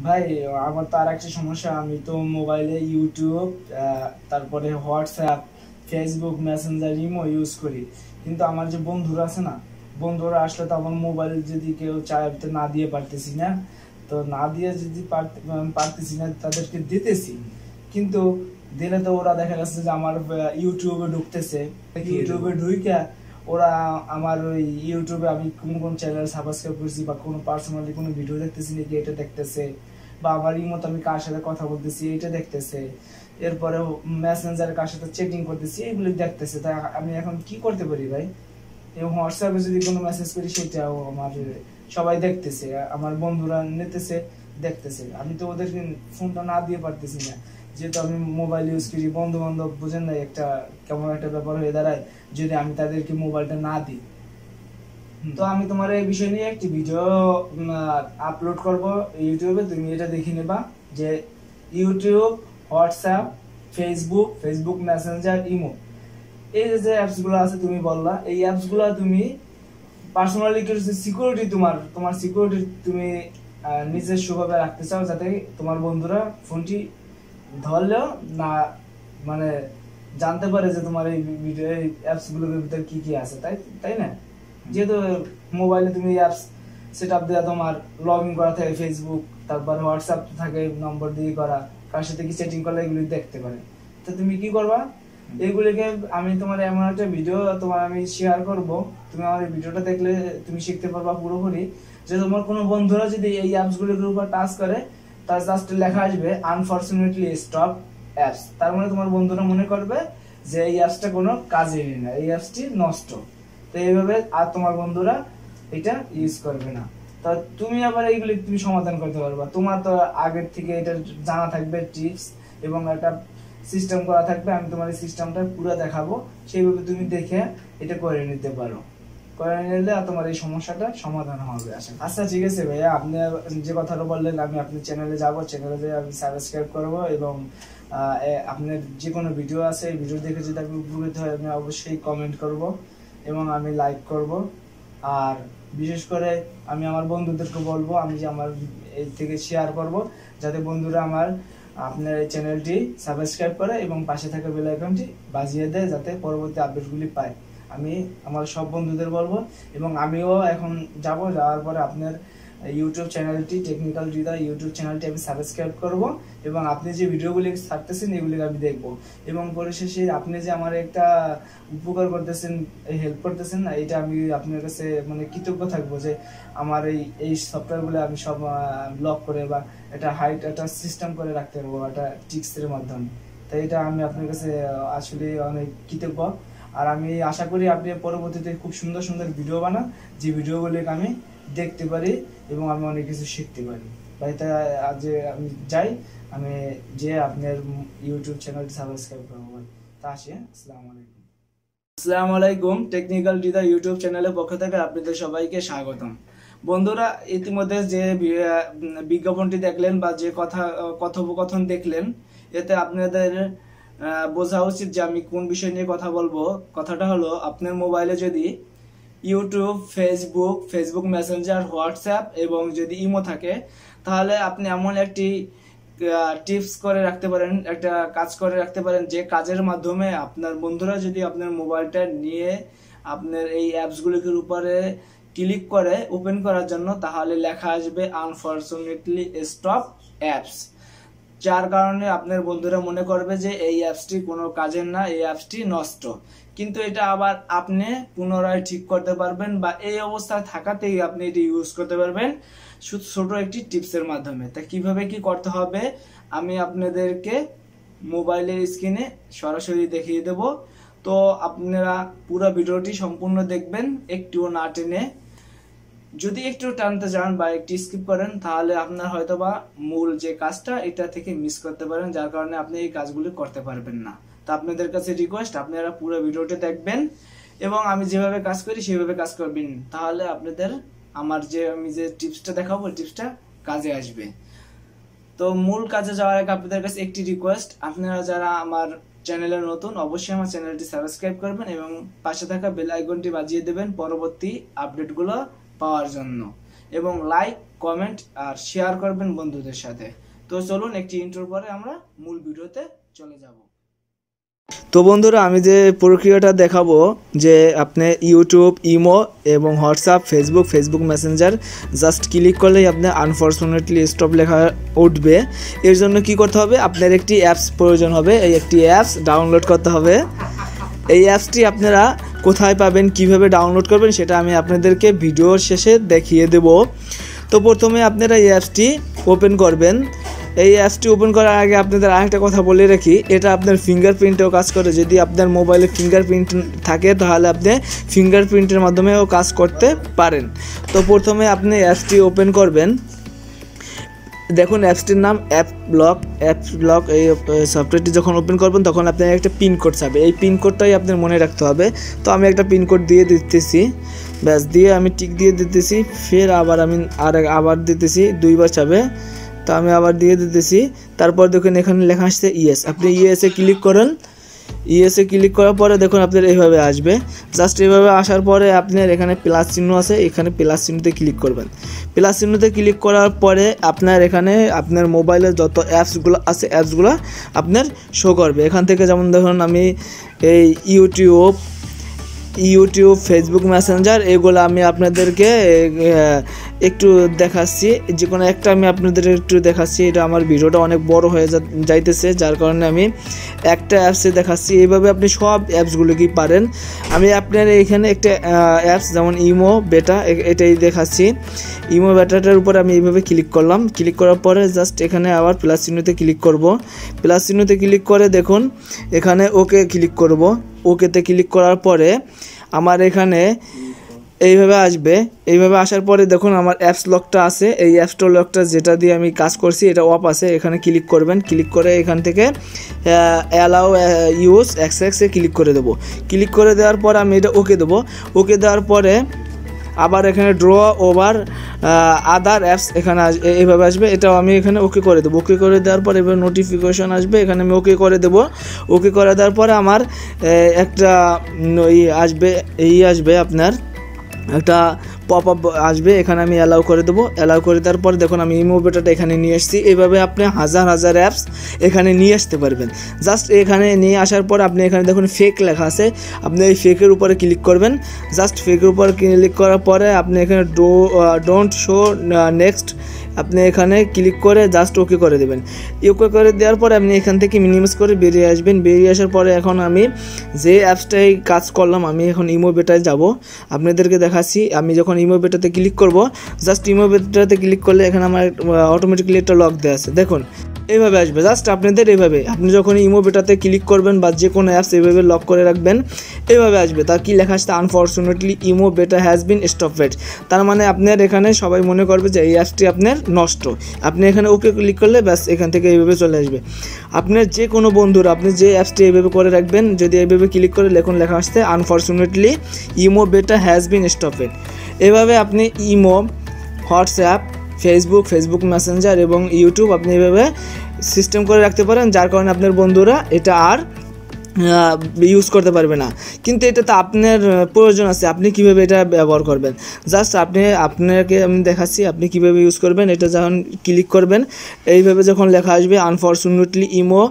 ভাই আমার তো আর একটা সমস্যা, আমি তো মোবাইলে ইউটিউব, তারপরে WhatsApp, Facebook, Messenger, imo use করি। কিন্তু আমার যে বন্ধুরা আছে না, বন্ধুরা আসলে তো আমার মোবাইল যদি কেউ চায় তো না দিয়ে পারতেছি না। তো না দিয়ে যদি পারতেছি না, তাদেরকে দিতেছি। কিন্তু দিলে তো ওরা দেখা যাচ্ছে যে আমার ইউটিউবে ঢুকতেছে, ইউটিউবে ঢুইকা ওরা আমার ওই ইউটিউবে আমি কোন কোন চ্যানেল সাবস্ক্রাইব করছি বা কোনো পার্সোনালি কোনো ভিডিও দেখতেছি নাকি এটা দেখতেছে, বা আমার মতো আমি কার সাথে কথা বলতেছি এটা দেখতেছে, এরপরে মেসেঞ্জারে কার সাথে চ্যাটিং করতেছি এগুলি দেখতেছে। তাই আমি এখন কি করতে পারি ভাই? এবং হোয়াটসঅ্যাপে যদি কোনো মেসেজ করি সেটাও আমার সবাই দেখতেছে, আমার বন্ধুরা নিতেছে, দেখতেছে। আমি তো ওদেরকে ফোনটা না দিয়ে পারতেছি না, যেহেতু আমি মোবাইল ইউজ করি। বন্ধু বান্ধব বুঝেন না, একটা কেমন একটা ব্যাপার হয়ে দাঁড়ায় যদি আমি তাদেরকে মোবাইলটা না দিই। তো আমি তোমার এই বিষয় নিয়ে একটি ভিডিও আপলোড করব ইউটিউবে, তুমি এটা দেখে নেবা যে YouTube, WhatsApp, Facebook Messenger, imo, এই যে অ্যাপস গুলো আছে তুমি বললা, এই অ্যাপস গুলো তুমি পার্সোনালি কিছু সিকিউরিটি, তোমার সিকিউরিটি তুমি নিজস্বভাবে রাখতে চাও, যাতে তোমার বন্ধুরা ফোনটি ধরলেও না মানে জানতে পারে যে তোমার এই ভিডিও এই অ্যাপস গুলোর ভিতরে কি কি আছে, তাই তাই না? যেহেতু মোবাইলে তুমি অ্যাপস সেট আপ দেওয়া, তোমার লগ ইন করা থাকে, ফেসবুক, তারপর হোয়াটসঅ্যাপ থাকে নম্বর দিয়ে করা, কার সাথে কি সেটিং করলে এগুলি দেখতে পারে। তো তুমি কি করবা, এইগুলিকে আমি তোমার এমন একটা ভিডিও তোমার আমি শেয়ার করব, তুমি আমার এই ভিডিওটা দেখলে তুমি শিখতে পারবা পুরোপুরি, যে তোমার কোনো বন্ধুরা যদি এই অ্যাপস গুলির উপর টাচ করে, তার জাস্ট লেখা আসবে আনফরচুনেটলি স্টপ অ্যাপস। তার মানে তোমার বন্ধুরা মনে করবে যে এই অ্যাপসটা কোনো কাজেরই না, এই অ্যাপসটি নষ্ট। তো এইভাবে আর তোমার বন্ধুরা এটা ইউজ করবে না। তো তুমি আবার এইগুলি তুমি সমাধান করতে পারবা, তোমার তো আগের থেকে এটা জানা থাকবে টিপস, এবং একটা সিস্টেম করা থাকবে। আমি তোমার এই সিস্টেমটা পুরো দেখাবো, সেইভাবে তুমি দেখে এটা করে নিতে পারো। করে নিলে তোমার এই সমস্যাটা সমাধান হবে। আচ্ছা ঠিক আছে ভাইয়া, আপনি যে কথাটা বললেন, আমি আপনার চ্যানেলে যাবো, চ্যানেলে আমি সাবস্ক্রাইব করবো, এবং আপনার যে কোনো ভিডিও আছে এই ভিডিও দেখে যদি আমি উপকৃত হয় আমি অবশ্যই কমেন্ট করব এবং আমি লাইক করব। আর বিশেষ করে আমি আমার বন্ধুদেরকে বলবো, আমি যে আমার এই থেকে শেয়ার করব, যাতে বন্ধুরা আমার আপনার এই চ্যানেলটি সাবস্ক্রাইব করে এবং পাশে থাকা বেল আইকনটি বাজিয়ে দেয়, যাতে পরবর্তী আপডেটগুলি পায়। আমি আমার সব বন্ধুদের বলবো, এবং আমিও এখন যাওয়ার পরে আপনার ইউটিউব চ্যানেলটি, টেকনিক্যাল হৃদয় ইউটিউব চ্যানেলটি আমি সাবস্ক্রাইব করব, এবং আপনি যে ভিডিওগুলি ছাড়তেছেন এগুলি আমি দেখব। এবং পরিশেষে আপনি যে আমার একটা উপকার করতেছেন, হেল্প করতেছেন, এটা আমি আপনার কাছে মানে কৃতজ্ঞ থাকবো, যে আমার এই সফটওয়্যারগুলো আমি সব ব্লক করে বা একটা একটা সিস্টেম করে রাখতে পারবো, একটা টিক্সের মাধ্যমে। তাই এটা আমি আপনার কাছে আসলে অনেক কৃতজ্ঞ। আর আমি আশা করি আপনি পরবর্তীতে খুব সুন্দর সুন্দর ভিডিও বানান, যে ভিডিওগুলি আমি দেখতে পারি এবং আমি অনেক কিছু শিখতে পারি। ভাই তাই আজ আমি যাই, আমি যে আপনার ইউটিউব চ্যানেলটি সাবস্ক্রাইব করবো। ভাই তা আসি, আসসালামু আলাইকুম। আসসালামু আলাইকুম, টেকনিক্যাল ডিদা ইউটিউব চ্যানেলের পক্ষ থেকে আপনাদের সবাইকে স্বাগতম। বন্ধুরা, ইতিমধ্যে যে বিজ্ঞাপনটি দেখলেন বা যে কথোপকথন দেখলেন, এতে আপনাদের বোঝা উচিত যে আমি কোন বিষয় নিয়ে কথা বলবো। কথাটা হলো, আপনার মোবাইলে যদি ইউটিউব, ফেসবুক মেসেঞ্জার, হোয়াটসঅ্যাপ এবং যদি ইমো থাকে, তাহলে আপনি এমন একটি টিপস করে রাখতে পারেন, একটা কাজ করে রাখতে পারেন, যে কাজের মাধ্যমে আপনার বন্ধুরা যদি আপনার মোবাইলটা নিয়ে আপনার এই অ্যাপসগুলির উপরে ক্লিক করে ওপেন করার জন্য, তাহলে লেখা আসবে আনফরচুনেটলি স্টপ অ্যাপস। যার কারণে আপনার বন্ধুরা মনে করবে যে এই অ্যাপসটি কোনো কাজের না, এই অ্যাপসটি নষ্ট। কিন্তু এটা আবার আপনি পুনরায় ঠিক করতে পারবেন, বা এই অবস্থায় থাকাতেই আপনি এটি ইউজ করতে পারবেন ছোট একটি টিপসের মাধ্যমে। তা কিভাবে কি করতে হবে আমি আপনাদেরকে মোবাইলের স্ক্রিনে সরাসরি দেখিয়ে দেব। তো আপনারা পুরো ভিডিওটি সম্পূর্ণ দেখবেন, একটুও না টেনে। যদি একটু টানতে যান বা একটু স্কিপ করেন, তাহলে আপনার হয়তোবা মূল যে কাজটা এটা থেকে মিস করতে পারেন, যার কারণে আপনি এই কাজগুলি করতে পারবেন না। তো আপনাদের কাছে রিকোয়েস্ট, আপনারা পুরো ভিডিওটি দেখবেন এবং আমি যেভাবে কাজ করি সেভাবে কাজ করবেন, তাহলে আপনাদের আমি যে টিপসটা দেখাবো টিপসটা কাজে আসবে। তো মূল কাজে যাওয়ার আগে আপনাদের কাছে একটি রিকোয়েস্ট, আপনারা যারা আমার চ্যানেলে নতুন, অবশ্যই আমার চ্যানেলটি সাবস্ক্রাইব করবেন এবং পাশে থাকা বেল আইকনটি বাজিয়ে দেবেন পরবর্তী আপডেটগুলো পাওয়ার জন্য, এবং লাইক কমেন্ট আর শেয়ার করবেন বন্ধুদের সাথে। তো চলুন একটি ইন্ট্রোর পরে আমরা মূল ভিডিওতে চলে যাব। তো বন্ধুরা, আমি যে প্রক্রিয়াটা দেখাবো যে আপনি ইউটিউব, ইমো এবং WhatsApp, Facebook Messenger just click করলেই আপনি আনফরচুনেটলি স্টপ লেখা উঠবে। এর জন্য কি করতে হবে, আপনার একটি অ্যাপস প্রয়োজন হবে। এই একটি অ্যাপস ডাউনলোড করতে হবে। এই অ্যাপসটি আপনারা কোথায় পাবেন, কিভাবে ডাউনলোড করবেন সেটা আমি আপনাদেরকে ভিডিওর শেষে দেখিয়ে দেব। তো প্রথমে আপনারা এই অ্যাপসটি ওপেন করবেন। এই অ্যাপসটি ওপেন করার আগে আপনাদের আরেকটা কথা বলে রাখি, এটা আপনার ফিঙ্গারপ্রিন্টেও কাজ করে। যদি আপনার মোবাইলে ফিঙ্গারপ্রিন্ট থাকে তাহলে আপনি ফিঙ্গারপ্রিন্টের মাধ্যমেও কাজ করতে পারেন। তো প্রথমে আপনি অ্যাপসটি ওপেন করবেন। দেখুন অ্যাপসটির নাম অ্যাপ ব্লক। এই সফটওয়্যারটি যখন ওপেন করবেন তখন আপনার একটা পিনকোড চাবে। এই পিনকোডটাই আপনার মনে রাখতে হবে। তো আমি একটা পিনকোড দিয়ে দিতেছি, ব্যাস দিয়ে আমি টিক দিয়ে দিতেছি। ফের আবার দিতেছি, দুইবার চাবে। তো আমি আবার দিয়ে দিতেছি। তারপর দেখুন এখানে লেখা আসছে ইয়েস। আপনি ইয়েসে ক্লিক করেন। ইয়েসে ক্লিক করার পরে দেখুন আপনার এইভাবে আসবে। জাস্ট এইভাবে আসার পরে আপনার এখানে প্লাস চিহ্ন আছে, এখানে প্লাস চিহ্নতে ক্লিক করবেন। প্লাস চিহ্নতে ক্লিক করার পরে আপনার এখানে আপনার মোবাইলের যত অ্যাপসগুলো আছে অ্যাপসগুলো আপনার শো করবে। এখান থেকে যেমন দেখুন আমি এই ইউটিউব, ফেসবুক মেসেঞ্জার এগুলো আমি আপনাদেরকে একটু দেখাচ্ছি। যে কোনো একটা আমি আপনাদের একটু দেখাচ্ছি। এটা আমার ভিডিওটা অনেক বড় হয়ে যাইতেছে, যার কারণে আমি একটা অ্যাপসে দেখাচ্ছি। এইভাবে আপনি সব অ্যাপসগুলো কি পারেন। আমি আপনার এখানে একটা অ্যাপস যেমন ইমো বেটা, এটাই দেখাচ্ছি। ইমো বেটাটার উপর আমি এইভাবে ক্লিক করলাম। ক্লিক করার পরে জাস্ট এখানে আবার প্লাস চিহ্নতে ক্লিক করব। প্লাস চিহ্নতে ক্লিক করে দেখুন এখানে ওকে ক্লিক করব। ওকেতে ক্লিক করার পরে আমার এখানে এইভাবে আসবে। এইভাবে আসার পরে দেখুন আমার অ্যাপস লকটা আছে। এই অ্যাপস লকটা যেটা দিয়ে আমি কাজ করছি এটা অফ আছে। এখানে ক্লিক করবেন। ক্লিক করে এখান থেকে অ্যালাউ ইউজ এক্সে ক্লিক করে দেবো। ক্লিক করে দেওয়ার পর আমি এটা ওকে দেবো। ওকে দেওয়ার পরে আবার এখানে ড্র ওভার আদার অ্যাপস এখানে এইভাবে আসবে। এটাও আমি এখানে ওকে করে দেবো। ওকে করে দেওয়ার পর এবার নোটিফিকেশন আসবে, এখানে আমি ওকে করে দেবো। ওকে করে দেওয়ার পরে আমার একটা আসবে আপনার একটা পপ আপ আসবে, এখানে আমি অ্যালাউ করে দেবো। অ্যালাউ করে দেওয়ার পরে দেখুন আমি ইমো বেটাটা এখানে নিয়ে এসেছি। এইভাবে আপনি হাজার অ্যাপস এখানে নিয়ে আসতে পারবেন। জাস্ট এখানে নিয়ে আসার পর আপনি এখানে দেখুন ফেক লেখা আছে, আপনি এই ফেকের উপরে ক্লিক করবেন। জাস্ট ফেকের উপর ক্লিক করার পরে আপনি এখানে ডোন্ট শো নেক্সট আপনি এখানে ক্লিক করে জাস্ট ওকে করে দেবেন। ওকে করে দেওয়ার পরে আপনি এখান থেকে মিনিমাইজ করে বেরিয়ে আসবেন। বেরিয়ে আসার পরে এখন আমি যে অ্যাপসটাই কাজ করলাম আমি এখন ইমো বেটায় যাব। আপনাদেরকে দেখাচ্ছি। আমি যখন ইমো বেটাতে ক্লিক করব, জাস্ট ইমো বেটাতে ক্লিক করলে এখানে আমার অটোমেটিক্যালি একটা লক দেওয়া আছে, দেখুন এইভাবে আসবে। জাস্ট আপনাদের এইভাবে আপনি যখন ইমো বেটাতে ক্লিক করবেন বা যে কোনো অ্যাপস এইভাবে লক করে রাখবেন, এইভাবে আসবে। তার কি লেখা আসছে, আনফরচুনেটলি ইমো বেটা হ্যাজ বিন স্টপড। তার মানে আপনার এখানে সবাই মনে করবে যে এই অ্যাপসটি আপনার নষ্ট। আপনি এখানে ওকে ক্লিক করলে ব্যাস এখান থেকে এইভাবে চলে আসবে। আপনার যে কোনো বন্ধুরা আপনি যে অ্যাপসটি এইভাবে করে রাখবেন, যদি এইভাবে ক্লিক করে লেখা আসছে আনফরচুনেটলি ইমো বেটা হ্যাজ বিন স্টপড। এভাবে আপনি ইমো, হোয়াটসঅ্যাপ, ফেসবুক মেসেঞ্জার এবং ইউটিউব আপনি এভাবে সিস্টেম করে রাখতে পারেন, যার কারণে আপনার বন্ধুরা এটা আর ইউজ করতে পারবে না। কিন্তু এটা তো আপনার প্রয়োজন আছে, আপনি কিভাবে এটা ব্যবহার করবেন। জাস্ট আপনাকে আমি দেখাচ্ছি আপনি কিভাবে ইউজ করবেন। এটা যখন ক্লিক করবেন এইভাবে যখন লেখা আসবে আনফরচুনেটলি ইমো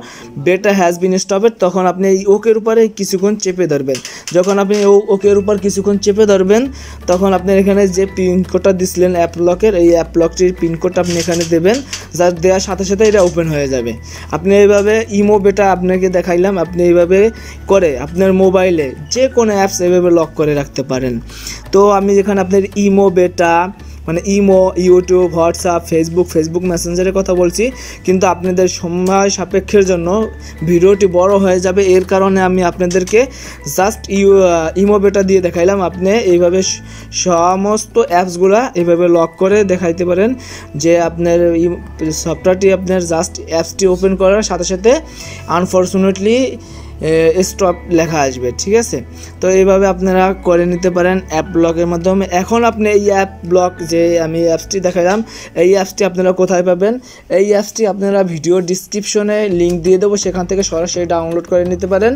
বেটা হ্যাজ বিন স্টপড, তখন আপনি এই ওকের উপরে কিছুক্ষণ চেপে ধরবেন। যখন আপনি ওকের উপর কিছুক্ষণ চেপে ধরবেন তখন আপনার এখানে যে পিনকোডটা দিছিলেন অ্যাপ লকের, এই অ্যাপ লকটির পিনকোডটা আপনি এখানে দেবেন। জাস্ট দেওয়ার সাথে সাথে এটা ওপেন হয়ে যাবে। আপনি এইভাবে ইমো বেটা আপনাকে দেখাইলাম, আপনি এইভাবে করে আপনার মোবাইলে যে কোনো অ্যাপস এভাবে লক করে রাখতে পারেন। তো আমি যেখানে আপনার ইমো বেটা মানে ইমো, ইউটিউব, হোয়াটসঅ্যাপ, ফেসবুক মেসেঞ্জারের কথা বলছি, কিন্তু আপনাদের সময় সাপেক্ষের জন্য ভিডিওটি বড় হয়ে যাবে। এর কারণে আমি আপনাদেরকে জাস্ট ইমো বেটা দিয়ে দেখাইলাম। আপনি এইভাবে সমস্ত অ্যাপসগুলা এইভাবে লক করে দেখাইতে পারেন যে আপনার সফটওয়্যারটি আপনার জাস্ট অ্যাপসটি ওপেন করার সাথে সাথে আনফরচুনেটলি স্টপ লেখা আসবে। ঠিক আছে, তো এইভাবে আপনারা করে নিতে পারেন অ্যাপ ব্লকের মাধ্যমে। এখন আপনি এই অ্যাপ ব্লক যে আমি অ্যাপসটি দেখালাম, এই অ্যাপসটি আপনারা কোথায় পাবেন? এই অ্যাপসটি আপনারা ভিডিও ডিসক্রিপশনে লিঙ্ক দিয়ে দেবো, সেখান থেকে সরাসরি ডাউনলোড করে নিতে পারেন।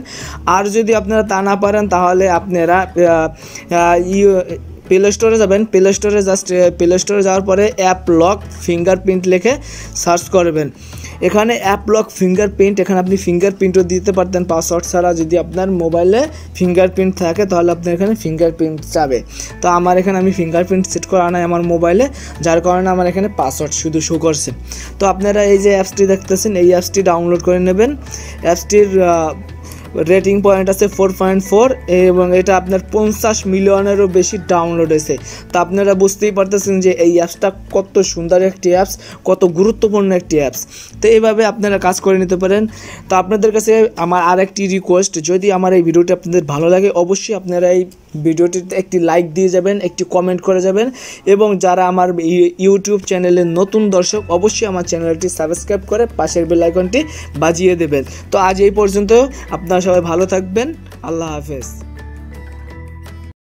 আর যদি আপনারা তা না পারেন তাহলে আপনারা প্লে স্টোরে যাবেন, প্লে স্টোরে প্লে স্টোরে যাওয়ার পরে অ্যাপ লক ফিঙ্গারপ্রিন্ট লিখে সার্চ করবেন। এখানে অ্যাপ লক ফিঙ্গারপ্রিন্ট, এখানে আপনি ফিঙ্গারপ্রিন্টও দিতে পারতেন পাসওয়ার্ড ছাড়া। যদি আপনার মোবাইলে ফিঙ্গারপ্রিন্ট থাকে তাহলে আপনার এখানে ফিঙ্গারপ্রিন্ট যাবে। তো আমার এখানে আমি ফিঙ্গারপ্রিন্ট সেট করা নাই আমার মোবাইলে, যার কারণে আমার এখানে পাসওয়ার্ড শুধু শো করছে। তো আপনারা এই যে অ্যাপসটি দেখতেছেন, এই অ্যাপসটি ডাউনলোড করে নেবেন। অ্যাপসটির রেটিং পয়েন্ট আছে 4.4 এবং এটা আপনার 50 মিলিয়নেরও বেশি ডাউনলোড হয়েছে। তো আপনারা বুঝতেই পারতেছেন যে এই অ্যাপসটা কত সুন্দর একটি অ্যাপস, কত গুরুত্বপূর্ণ একটি অ্যাপস। তো এইভাবে আপনারা কাজ করে নিতে পারেন। তো আপনাদের কাছে আমার আরেকটি রিকোয়েস্ট, যদি আমার এই ভিডিওটি আপনাদের ভালো লাগে অবশ্যই আপনারা এই ভিডিওটিতে একটি লাইক দিয়ে যাবেন, একটি কমেন্ট করে যাবেন, এবং যারা আমার ইউটিউব চ্যানেলের নতুন দর্শক অবশ্যই আমার চ্যানেলটি সাবস্ক্রাইব করে পাশের বেল আইকনটি বাজিয়ে দেবেন। তো আজ এই পর্যন্ত, আপনারা সবাই ভালো থাকবেন, আল্লাহ হাফেজ।